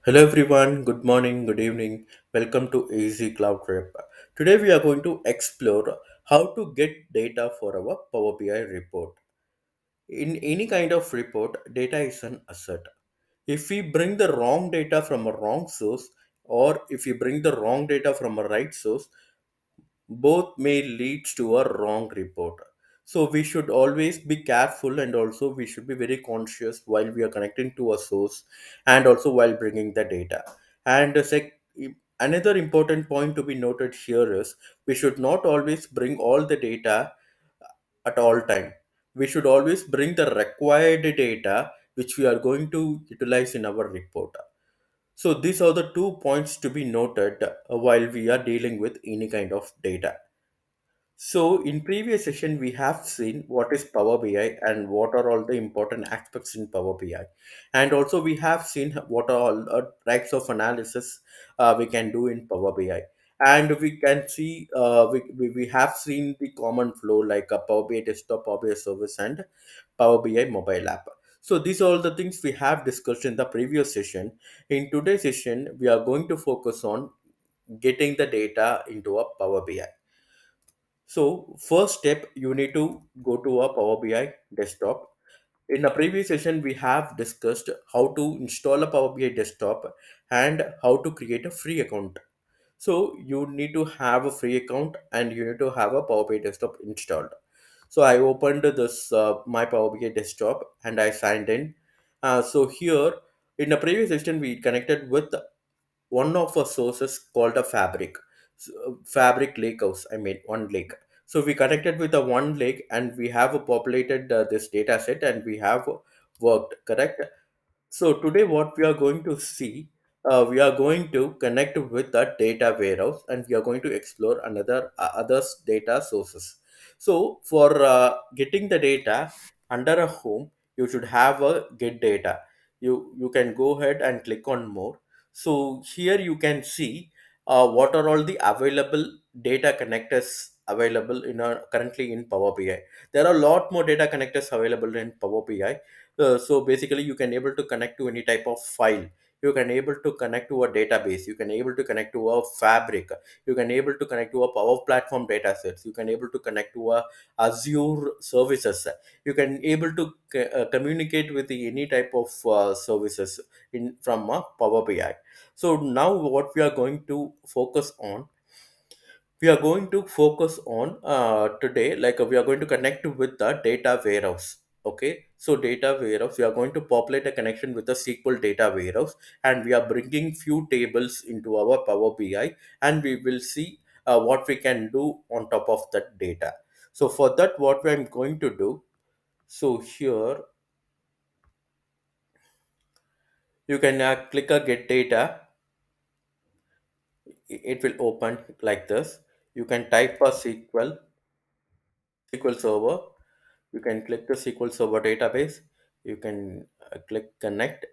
Hello everyone, good morning, good evening. Welcome to Easy Cloud Trip. Today we are going to explore how to get data for our Power BI report. In any kind of report, data is an asset. If we bring the wrong data from a wrong source or if we bring the wrong data from a right source, both may lead to a wrong report. So we should always be careful and also we should be very conscious while we are connecting to a source and also while bringing the data. And another important point to be noted here is we should not always bring all the data at all time. We should always bring the required data which we are going to utilize in our report. So these are the 2 points to be noted while we are dealing with any kind of data. So in previous session, we have seen what is Power BI and what are all the important aspects in Power BI. And also we have seen what are all types of analysis we can do in Power BI. And we can see, we have seen the common flow like a Power BI desktop, Power BI service and Power BI mobile app. So these are all the things we have discussed in the previous session. In today's session, we are going to focus on getting the data into a Power BI. So first step, you need to go to a Power BI desktop. In a previous session, we have discussed how to install a Power BI desktop and how to create a free account. So you need to have a free account and you need to have a Power BI desktop installed. So I opened this my Power BI desktop and I signed in. So here in the previous session, we connected with one of our sources called a fabric lake house. I mean one lake. So we connected with the one lake and we have populated this data set and we have worked correct. So today what we are going to see, we are going to connect with the data warehouse and we are going to explore another others data sources. So for getting the data under a home, you should have a get data. You can go ahead and click on more. So here you can see what are all the available data connectors available in currently in Power BI. There are a lot more data connectors available in Power BI. So basically you can able to connect to any type of file. You can able to connect to a database. You can able to connect to a fabric. You can able to connect to a Power Platform data sets. You can able to connect to a Azure services. You can able to communicate with any type of services in from a Power BI. So now what we are going to focus on, we are going to focus on today, like we are going to connect with the data warehouse. Okay, so data warehouse, we are going to populate a connection with the SQL data warehouse and we are bringing few tables into our Power BI and we will see what we can do on top of that data. So for that, what I'm going to do, so here you can click a get data. It will open like this. You can type a SQL server. You can click the SQL Server database. You can click connect.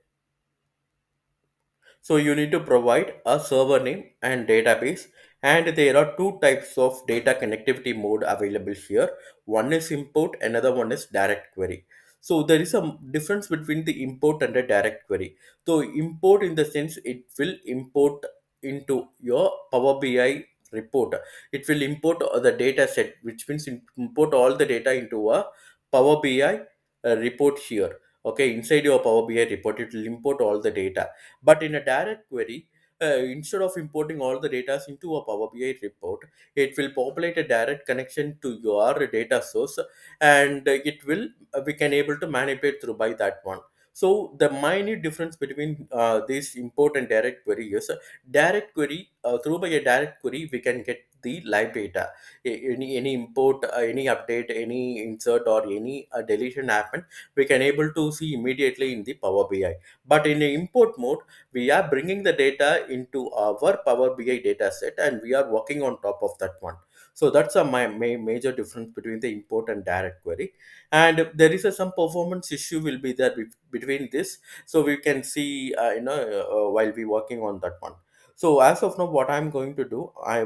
So you need to provide a server name and database. And there are two types of data connectivity mode available here. One is import, another one is direct query. So there is a difference between the import and the direct query. So import in the sense it will import into your Power BI report. It will import the data set, which means import all the data into a Power BI report here. Okay, inside your Power BI report, it will import all the data, but in a direct query, instead of importing all the data into a Power BI report, it will populate a direct connection to your data source, and it will we can able to manipulate through by that one. So the minor difference between this import and direct query is direct query through by a direct query we can get the live data. Any import, any update, any insert or any deletion happen, we can able to see immediately in the Power BI. But in the import mode, we are bringing the data into our Power BI data set and we are working on top of that one. So that's a major difference between the import and direct query. And there is some performance issue will be there between this. So we can see, while we working on that one. So as of now, what I'm going to do, I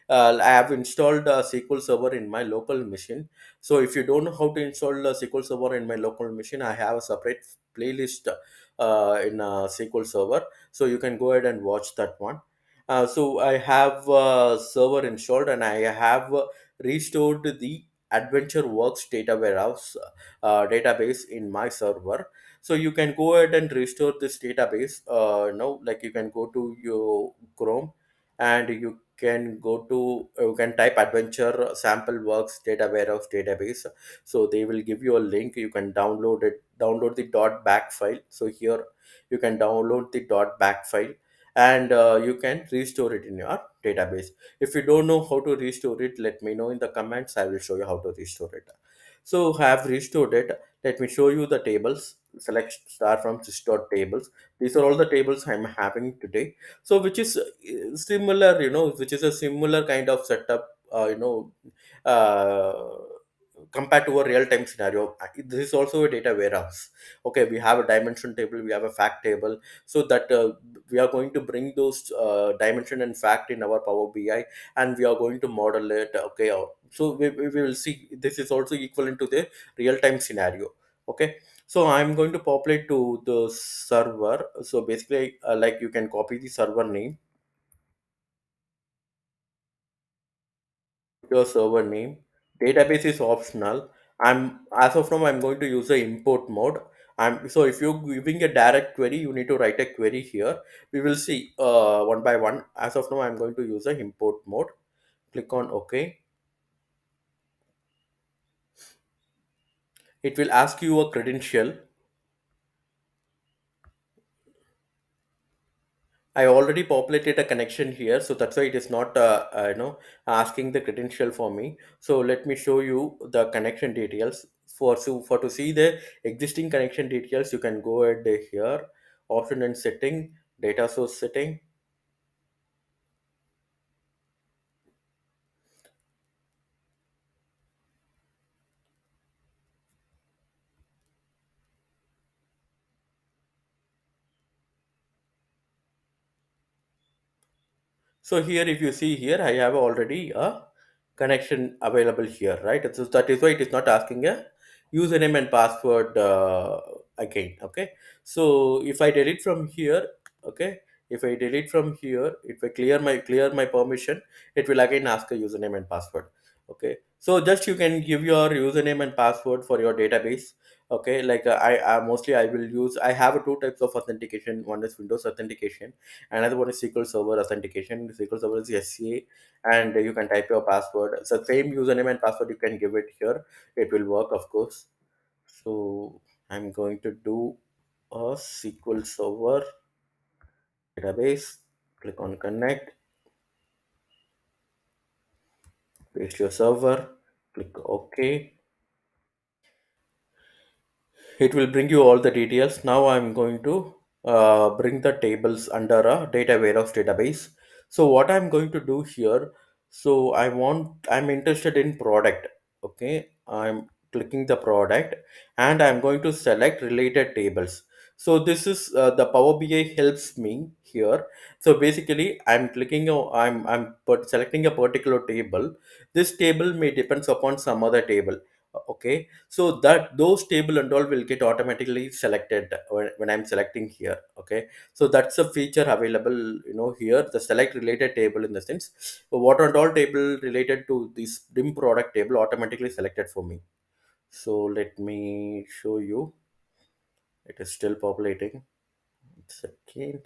have installed a SQL Server in my local machine. So if you don't know how to install a SQL Server in my local machine, I have a separate playlist in SQL Server. So you can go ahead and watch that one. So I have server installed, and I have restored the Adventure Works data warehouse database in my server. So you can go ahead and restore this database. Like you can go to your Chrome, and you can go to you can type Adventure Sample Works data warehouse database. So they will give you a link. You can download the dot back file. So here you can download the dot back file, and you can restore it in your database. If you don't know how to restore it, let me know in the comments. I will show you how to restore it. So have restored it. Let me show you the tables. Select start from dot tables. These are all the tables I'm having today. So which is similar, which is a similar kind of setup, uh, compared to a real-time scenario. This is also a data warehouse. Okay, we have a dimension table, we have a fact table, so that we are going to bring those dimension and fact in our Power BI, and we are going to model it. Okay, so we will see this is also equivalent to the real-time scenario. Okay, so I'm going to populate to the server. So basically, like you can copy the server name, your server name. Database is optional. I'm as of now I'm going to use the import mode. So if you're giving a direct query, you need to write a query here. We will see one by one. As of now, I'm going to use the import mode. Click on OK. It will ask you a credential. I already populated a connection here, so that's why it is not, asking the credential for me. So let me show you the connection details. For to see the existing connection details, you can go ahead here, option and setting, data source setting. So here, if you see here, I have already a connection available here, right? So that is why it is not asking a username and password again. Okay. So if I delete from here, okay, if I delete from here, if I clear my permission, it will again ask a username and password. Okay. So just you can give your username and password for your database. Okay, like I mostly I will use. I have two types of authentication. One is Windows authentication. Another one is SQL Server authentication. SQL Server is SCA, and you can type your password. It's the same username and password. You can give it here. It will work, of course. So I'm going to do a SQL Server database. Click on connect. Paste your server. Click OK. It will bring you all the details. Now I'm going to bring the tables under a data warehouse database. So what I'm going to do here, so I'm interested in product. Okay, I'm clicking the product, and I'm going to select related tables. So this is the Power BI helps me here. So basically, I'm selecting a particular table. This table may depends upon some other table. Okay, so that those table and all will get automatically selected when I'm selecting here. Okay, so that's a feature available, here, the select related table, in the sense what and all table related to this dim product table automatically selected for me. So let me show you. It is still populating. Second.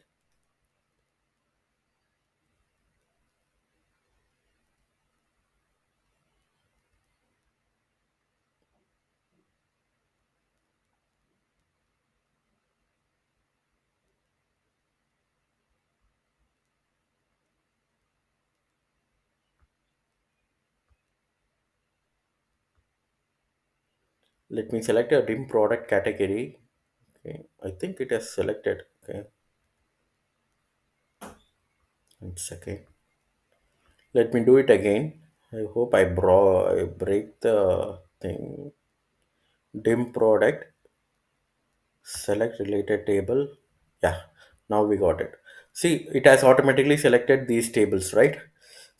Let me select a dim product category. Okay, I think it has selected. Okay, one second. Let me do it again. I hope I break the thing. Dim product, select related table. Yeah, now we got it. See, it has automatically selected these tables, right?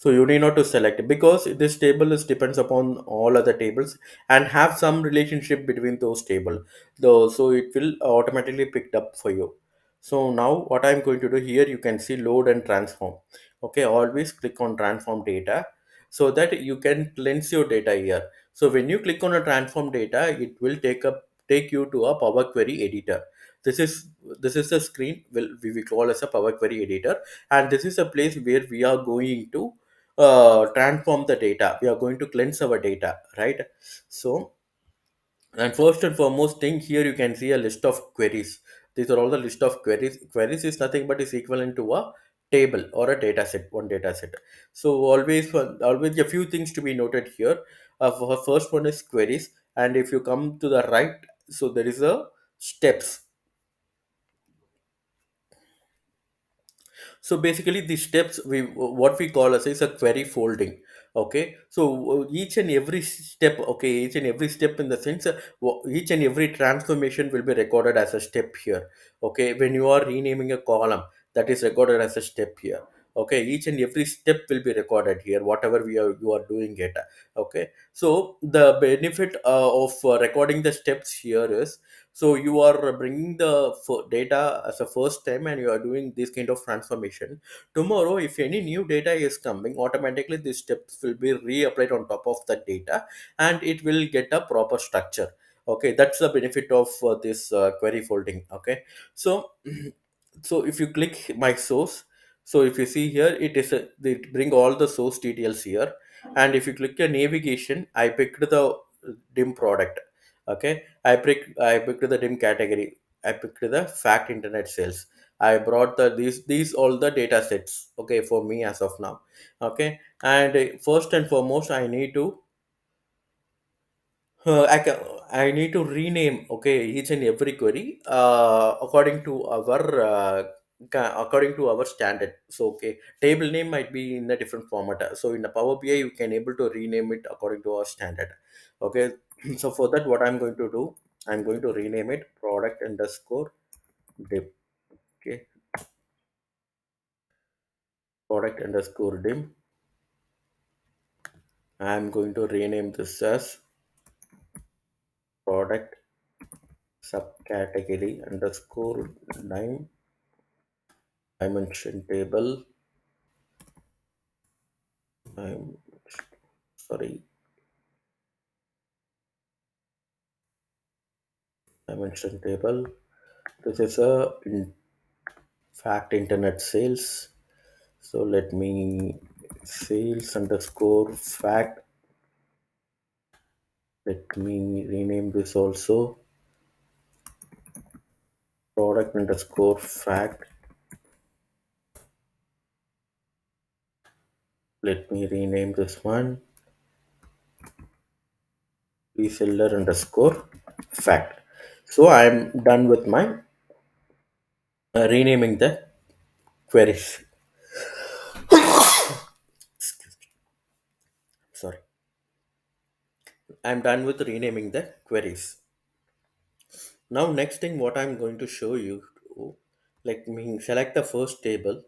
So you need not to select, because this table is depends upon all other tables and have some relationship between those table, though, so it will automatically picked up for you. So now what I'm going to do here, you can see load and transform. Okay, always click on transform data so that you can cleanse your data here. So when you click on a transform data, it will take you to a Power Query editor. This is this is the screen we will call as a Power Query editor, and this is a place where we are going to transform the data. We are going to cleanse our data, right? So, and first and foremost thing here, you can see a list of queries. These are all the list of queries. Queries is nothing but is equivalent to a table or a data set, one data set. So always a few things to be noted here. First one is queries, and if you come to the right, so there is a steps. So basically, the steps we what we call as is a query folding. Okay, so each and every step, okay, each and every step in the sense, each and every transformation will be recorded as a step here. Okay, when you are renaming a column, that is recorded as a step here. Okay, each and every step will be recorded here, whatever we are you are doing it. Okay, so the benefit of recording the steps here is, so you are bringing the data as a first time and you are doing this kind of transformation. Tomorrow, if any new data is coming, automatically these steps will be reapplied on top of that data and it will get a proper structure. Okay, that's the benefit of this query folding. Okay, so so if you click my source, so if you see here, it is they bring all the source details here, and if you click the navigation, I picked the dim product. Okay, I picked the dim category. I picked the fact internet sales. I brought these all the data sets. Okay, for me as of now. Okay, and first and foremost, I need to rename, okay, each and every query according to our standard. So okay, table name might be in a different format. So in the Power BI, you can able to rename it according to our standard. Okay, so for that, what I'm going to do, I'm going to rename it product underscore dim. Okay, product underscore dim. I'm going to rename this as product subcategory underscore name dimension table. I'm sorry, dimension table. This is a fact internet sales. So let me sales underscore fact. Let me rename this also product underscore fact. Let me rename this one reseller underscore fact. So I'm done with my renaming the queries. Sorry, I'm done with renaming the queries. Now, next thing, what I'm going to show you, let me select the first table.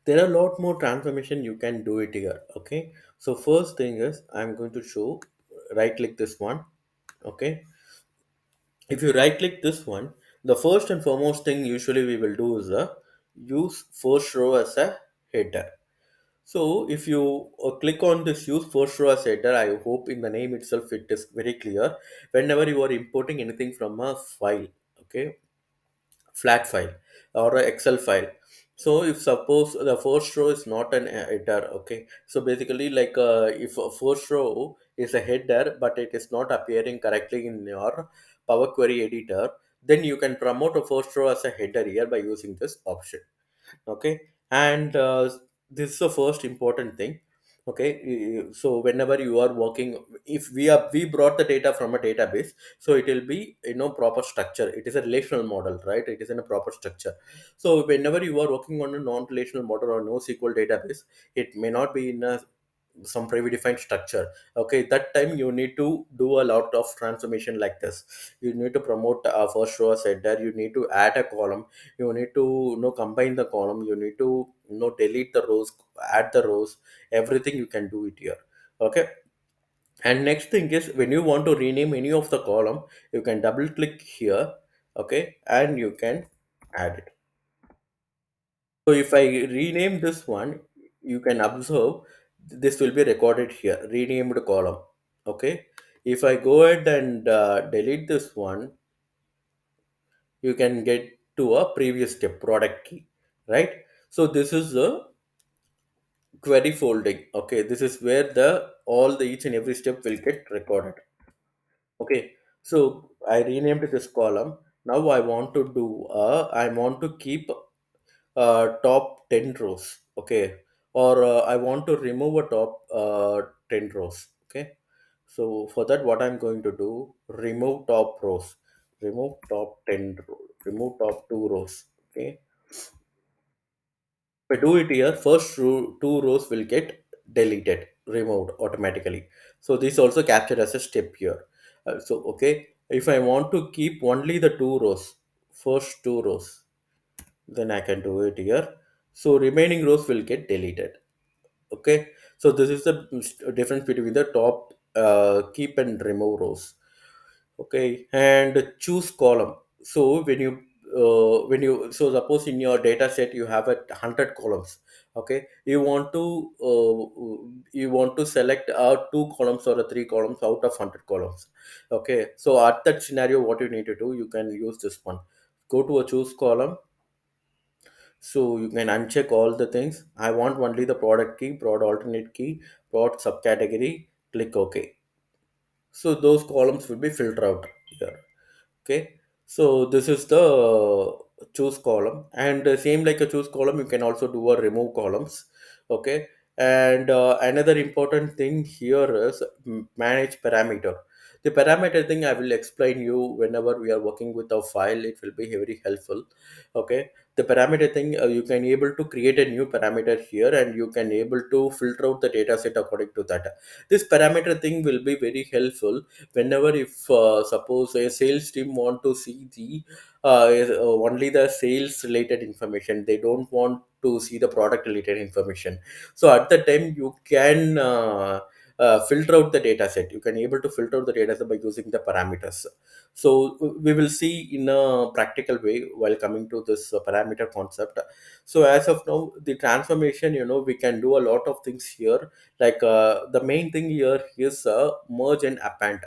There are a lot more transformation you can do it here. Okay, so first thing is I'm going to show, right click this one. Okay, if you right click this one, the first and foremost thing usually we will do is use first row as a header. So if you click on this use first row as header, I hope in the name itself it is very clear. Whenever you are importing anything from a file, okay, flat file or a excel file, so if suppose the first row is not an header, okay, so basically like if a first row is a header but it is not appearing correctly in your Power Query editor, then you can promote a first row as a header here by using this option. Okay, and this is the first important thing. Okay, so whenever you are working, if we brought the data from a database, so it will be proper structure. It is a relational model, right? It is in a proper structure. So whenever you are working on a non-relational model or no SQL database, it may not be in a some predefined structure. Okay, that time you need to do a lot of transformation like this. You need to promote a first row as header, you need to add a column, you need to combine the column, you need to delete the rows, add the rows, everything you can do it here. Okay, and next thing is, when you want to rename any of the column, you can double click here. Okay, and you can add it. So if I rename this one, you can observe this will be recorded here, renamed column. Okay. If I go ahead and delete this one, you can get to a previous step, product key, right? So this is the query folding. Okay. This is where the all the each and every step will get recorded. Okay. So I renamed this column. Now I want to do, I want to keep top 10 rows. Okay, or I want to remove a top 10 rows. Okay, so for that, what I'm going to do, remove top rows, remove top 10 rows, remove top 2 rows. Okay, if I do it here, first row, 2 rows will get deleted, removed automatically. So this also captured as a step here. So okay, if I want to keep only the 2 rows, first 2 rows, then I can do it here. So remaining rows will get deleted. Okay, so this is the difference between the top keep and remove rows. Okay, and choose column. So so suppose in your data set you have 100 columns. Okay, you want to select 2 columns or 3 columns out of 100 columns. Okay, so at that scenario, what you need to do, you can use this one. Go to a choose column. So you can uncheck all the things. I want only the product key, product alternate key, product subcategory. Click OK. So those columns will be filtered out here. Okay, so this is the choose column, and same like a choose column, you can also do a remove columns. Okay, and another important thing here is manage parameter. The parameter thing I will explain you whenever we are working with a file. It will be very helpful. Okay, the parameter thing, you can able to create a new parameter here, and you can able to filter out the data set according to that. This parameter thing will be very helpful whenever, if suppose a sales team want to see the only the sales related information, they don't want to see the product related information. So at the time, you can filter out the data set. You can able to filter out the data set by using the parameters. So we will see in a practical way while coming to this parameter concept. So as of now, the transformation, we can do a lot of things here. Like the main thing here is merge and append.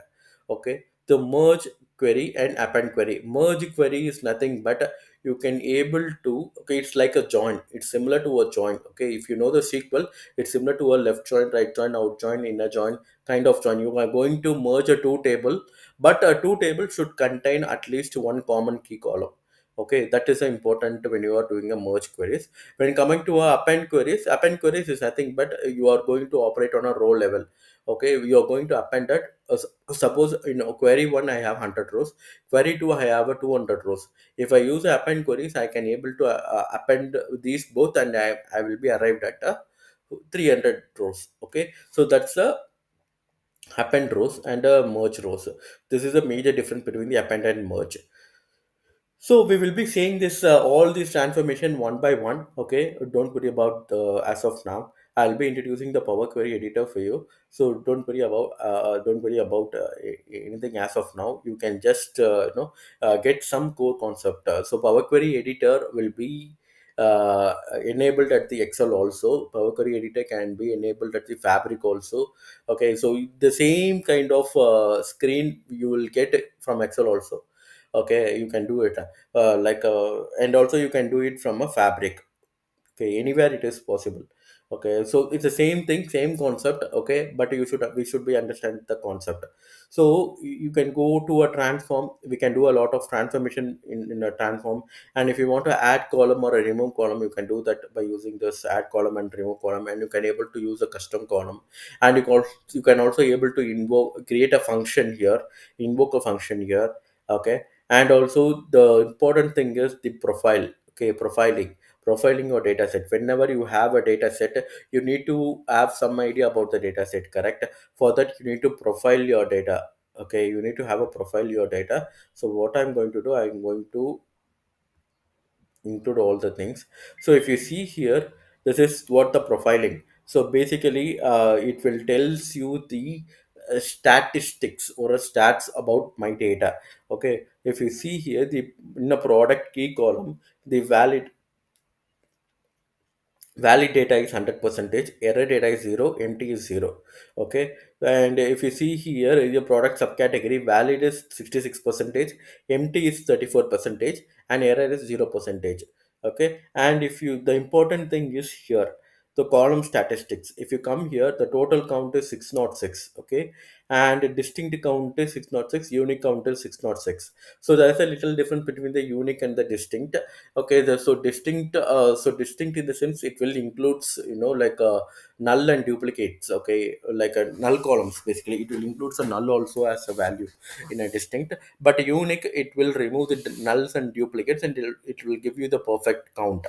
Okay, the merge query and append query. Merge query is nothing but you can able to, okay, it's like a join, it's similar to a join. Okay, if you know the SQL, it's similar to a left join, right join, out join, inner join kind of join. You are going to merge a two table, but a two table should contain at least one common key column. Okay, that is important when you are doing a merge queries. When coming to append queries is nothing but you are going to operate on a row level. Okay, you are going to append that. Suppose query 1 I have 100 rows, query 2 I have a 200 rows. If I use append queries, I can able to append these both, and I will be arrived at 300 rows. Okay, so that's a append rows and a merge rows. This is a major difference between the append and merge. So we will be seeing this all this transformation one by one. Okay, don't worry about as of now. I'll be introducing the Power Query editor for you. So don't worry about anything as of now. You can just get some core concept. So Power Query editor will be enabled at the Excel also. Power Query editor can be enabled at the Fabric also. Okay, so the same kind of screen you will get from Excel also. Okay, you can do it and also you can do it from a Fabric. Okay, anywhere it is possible. Okay, so it's the same thing, same concept. Okay, but we should be understand the concept. So you can go to a transform. We can do a lot of transformation in a transform. And if you want to add column or a remove column, you can do that by using this add column and remove column, and you can able to use a custom column. And you can also able to invoke, create a function here, invoke a function here. Okay, and also the important thing is the profile. Okay, profiling your data set. Whenever you have a data set, you need to have some idea about the data set, correct? For that, you need to profile your data. Okay, you need to have a profile your data. So what I'm going to do, I'm going to include all the things. So if you see here, this is what the profiling. So basically, it will tells you the statistics or a stats about my data. Okay, if you see here, the in the product key column, the valid data is 100 percentage, error data is 0, empty is 0. Okay, and if you see here your product subcategory, valid is 66 percentage, empty is 34 percentage, and error is 0 percentage. Okay, and if you, the important thing is here, the column statistics. If you come here, the total count is 606. Okay, and distinct count is 606, unique count is 606. So there's a little difference between the unique and the distinct. Okay, so distinct in the sense it will includes, like null and duplicates. Okay, like a null columns, basically it will include a null also as a value in a distinct. But unique, it will remove the nulls and duplicates, and it will give you the perfect count.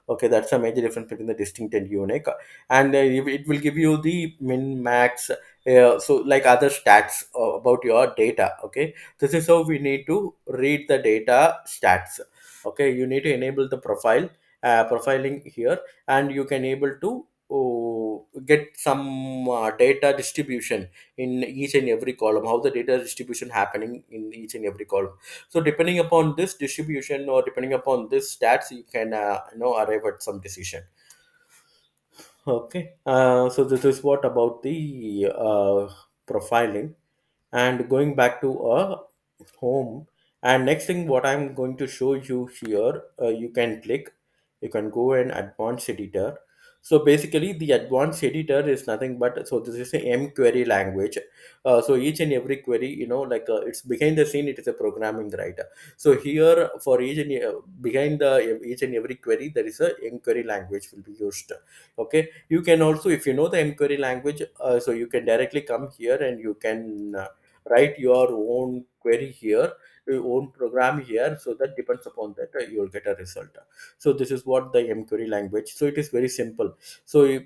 Okay, that's a major difference between the distinct and unique. And it will give you the min max, so like other stats about your data. Okay, this is how we need to read the data stats. Okay, you need to enable the profiling here, and you can able to get some data distribution in each and every column, how the data distribution happening in each and every column. So depending upon this distribution, or depending upon this stats, you can arrive at some decision. Okay, so this is what about the profiling. And going back to home, and next thing what I'm going to show you here, you can click, you can go in advanced editor. So basically the advanced editor is nothing but, so this is a M query language. So each and every query, like it's behind the scene, it is a programming, right? So here for behind the each and every query, there is a M query language will be used. Okay, you can also, if you know the M query language, so you can directly come here and you can write your own query here, your own program here, so that depends upon that, you will get a result. So this is what the M query language. So it is very simple. So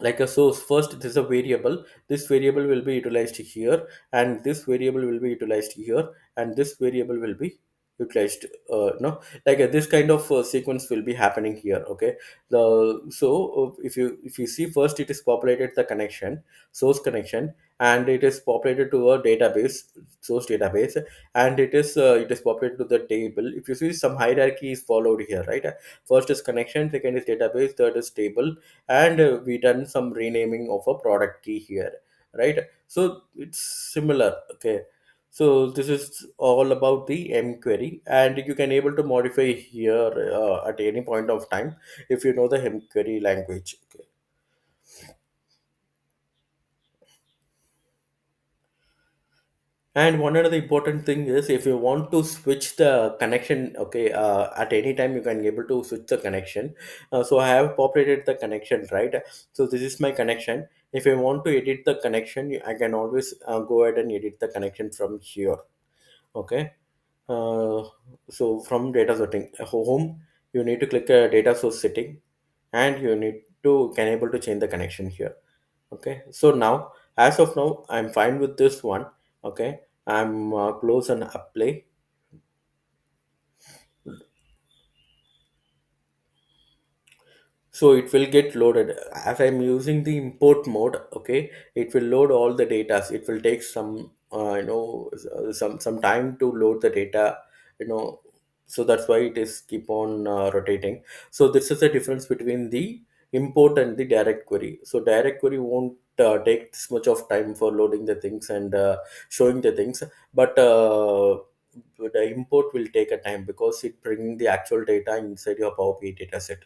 like a source, first this is a variable, this variable will be utilized here, and this variable will be utilized here, and this variable will be utilized, no, like this kind of sequence will be happening here. Okay, if you see, first it is populated the connection, source connection, and it is populated to a database, source database, and it is populated to the table. If you see, some hierarchy is followed here, right? First is connection, second is database, third is table, and we done some renaming of a product key here, right? So it's similar. Okay, so this is all about the M query, and you can able to modify here at any point of time if you know the M query language. Okay. And one other important thing is, if you want to switch the connection, okay, at any time you can able to switch the connection. So I have populated the connection, right? So this is my connection. If I want to edit the connection, I can always go ahead and edit the connection from here. Okay. Uh, so from data setting, home, you need to click data source setting, and you need to can able to change the connection here. Okay, so now, as of now, I'm fine with this one. Okay, I'm close and apply. So it will get loaded as I'm using the import mode. Okay, it will load all the data. It will take some some time to load the data, you know so that's why it is keep on rotating. So this is the difference between the import and the direct query. So direct query won't take this much of time for loading the things and showing the things, but the import will take a time because it bringing the actual data inside your Power BI data set.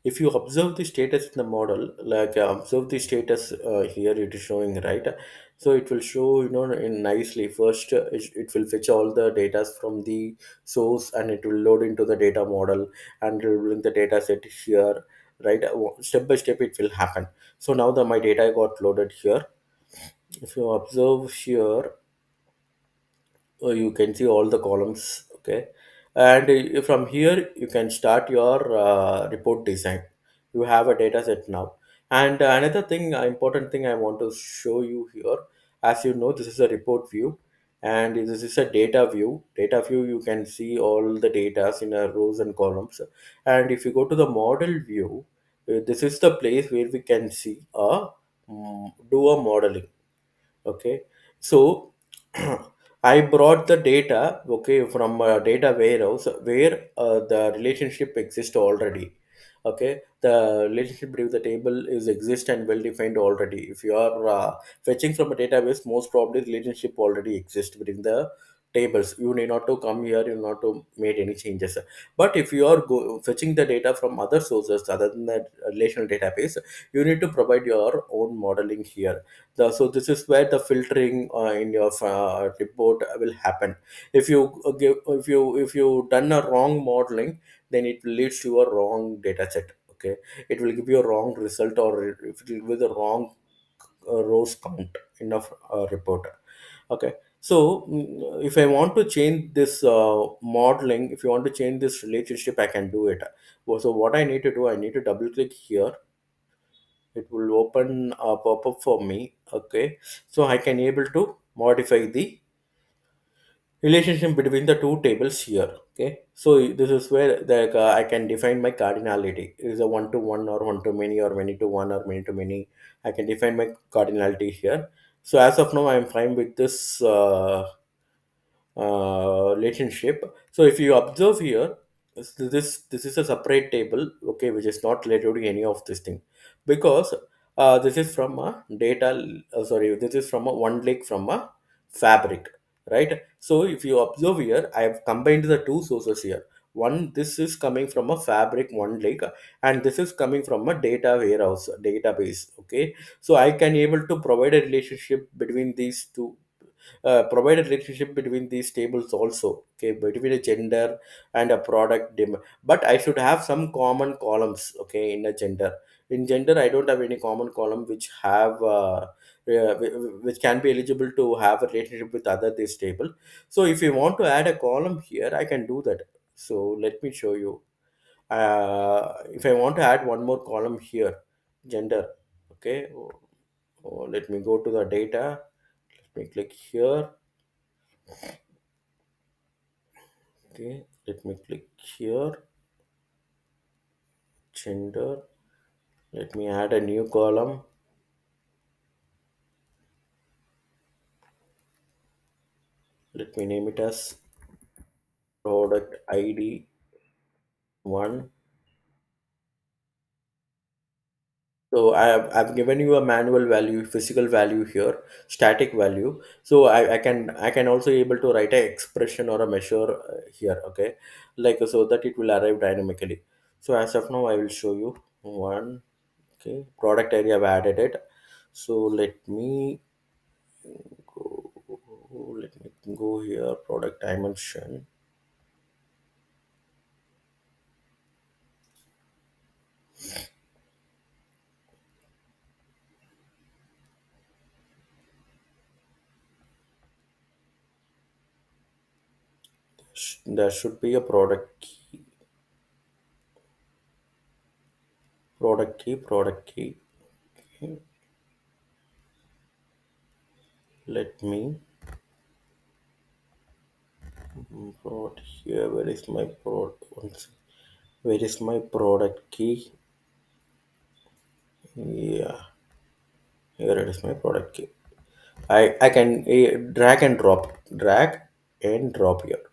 If you observe the status in the model, like observe the status here, it is showing, right? So it will show, in nicely. First, it will fetch all the data from the source, and it will load into the data model, and it will bring the data set here, right? Step by step it will happen. So now the my data got loaded here. If you observe here, you can see all the columns, okay. And from here you can start your report design. You have a data set now. And another thing, important thing I want to show you here, as you know, this is a report view, and this is a data view. You can see all the data in a rows and columns. And if you go to the model view, this is the place where we can see do a modeling. Okay, so I brought the data, okay, from a data warehouse where the relationship exists already. Okay, the relationship between the table is exist and well defined already. If you are fetching from a database, most probably relationship already exists within the tables. You need not to come here, you need not to make any changes. But if you are fetching the data from other sources other than the relational database, you need to provide your own modeling here. So this is where the filtering in your report will happen. If you if you done a wrong modeling, then it leads to a wrong data set. Okay, it will give you a wrong result, or it will give you the wrong rows count in a report. Okay, so if I want to change this modeling, if you want to change this relationship, I can do it. So what I need to do, I need to double click here. It will open a pop-up for me. Okay, so I can able to modify the relationship between the two tables here. Okay, so this is where I can define my cardinality. Is a one to one, or one to many, or many to one, or many to many. I can define my cardinality here. So as of now I am fine with this relationship. So if you observe here, this is a separate table, okay, which is not related to any of this thing, because this is from a data. Sorry, this is from a one lake from a fabric, right? So if you observe here, I have combined the two sources here. One, this is coming from a fabric one lake, and this is coming from a data warehouse database. Okay, so I can able to provide a relationship between these two, provide a relationship between these tables also, okay, between a gender and a product but I should have some common columns, okay, in a gender. In gender I don't have any common column which have which can be eligible to have a relationship with other this table. So if you want to add a column here, I can do that. So let me show you. If I want to add one more column here, gender, okay. Let me go to the data. Let me click here. Okay, let me click here, gender. Let me add a new column. Let me name it as product ID 1. So I've given you a manual value, physical value here, static value. So I can also able to write a expression or a measure here, okay, like so that it will arrive dynamically. So as of now, I will show you one. Okay, product area I've added it. So go, let me go here, product dimension. There should be a product key. Okay, let me put here. Where is my where is my product key? Yeah, here it is, my product key. I can drag and drop here.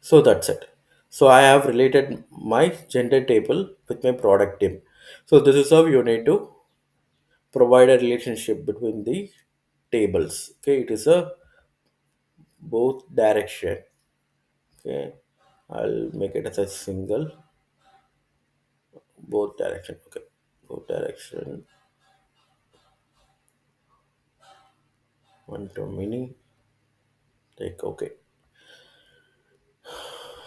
So that's it. So I have related my gender table with my product name. So this is how you need to provide a relationship between the tables. Okay, it is a both direction. Okay, I'll make it as a single. both direction. Okay, both direction. One to mini. Take okay.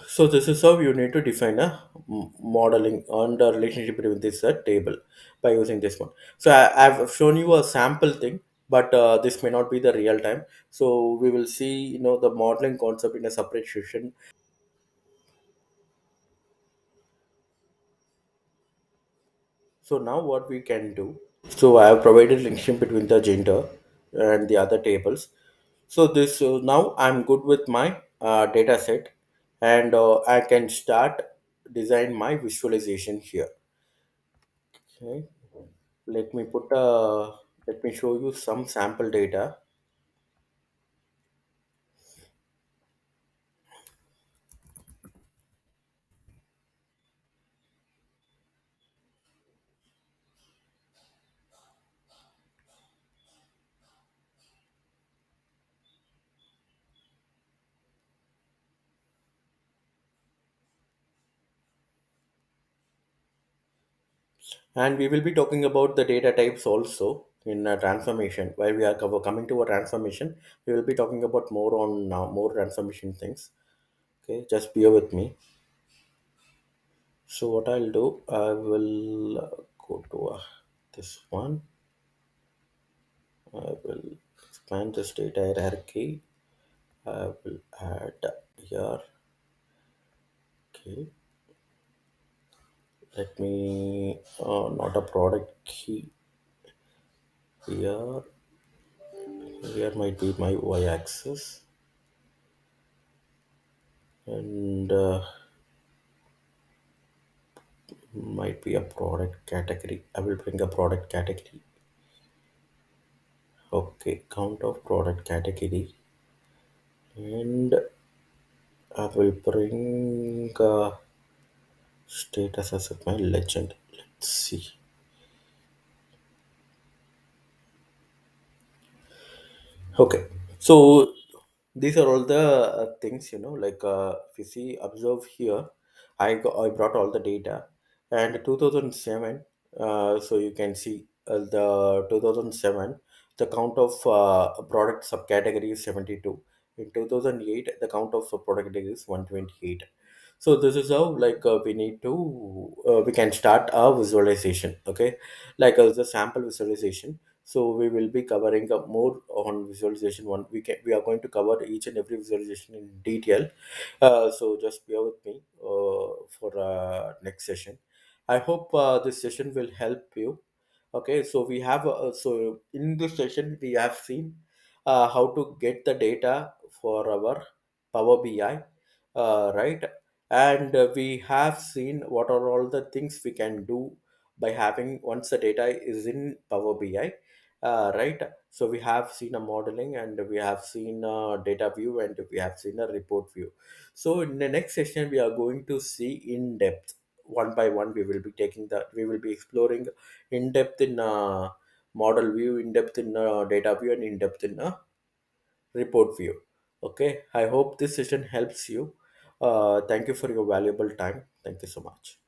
So this is how you need to define a modeling on the relationship between this table by using this one. So I've shown you a sample thing, but this may not be the real time. So we will see, the modeling concept in a separate session. So now what we can do. So I have provided linkage between the gender and the other tables. So this now I'm good with my data set, and I can start design my visualization here. Okay. Let me put a let me show you some sample data, and we will be talking about the data types also in a transformation. While we are coming to a transformation, we will be talking about more on more transformation things. Okay, just bear with me. So what I'll do, I will go to this one. I will expand this data hierarchy. I will add here. Okay, let me not a product key here. Here might be my y-axis, and might be a product category. I will bring a product category. Okay, count of product category, and I will bring status as my legend. Let's see. Okay, so these are all the things, like if you see, observe here, I brought all the data, and 2007. So you can see the 2007, the count of product subcategory is 72. In 2008, the count of product category is 128. So this is how, like, we need to we can start our visualization. Okay, like the sample visualization. So we will be covering up more on visualization one. We are going to cover each and every visualization in detail. So just bear with me for next session. I hope this session will help you. Okay, so we have so in this session we have seen how to get the data for our Power BI, right? And we have seen what are all the things we can do by having once the data is in Power BI, right? So we have seen a modeling, and we have seen a data view, and we have seen a report view. So in the next session, we are going to see in depth, one by one. We will be exploring in depth in model view, in depth in data view, and in depth in report view. Okay, I hope this session helps you. Thank you for your valuable time. Thank you so much.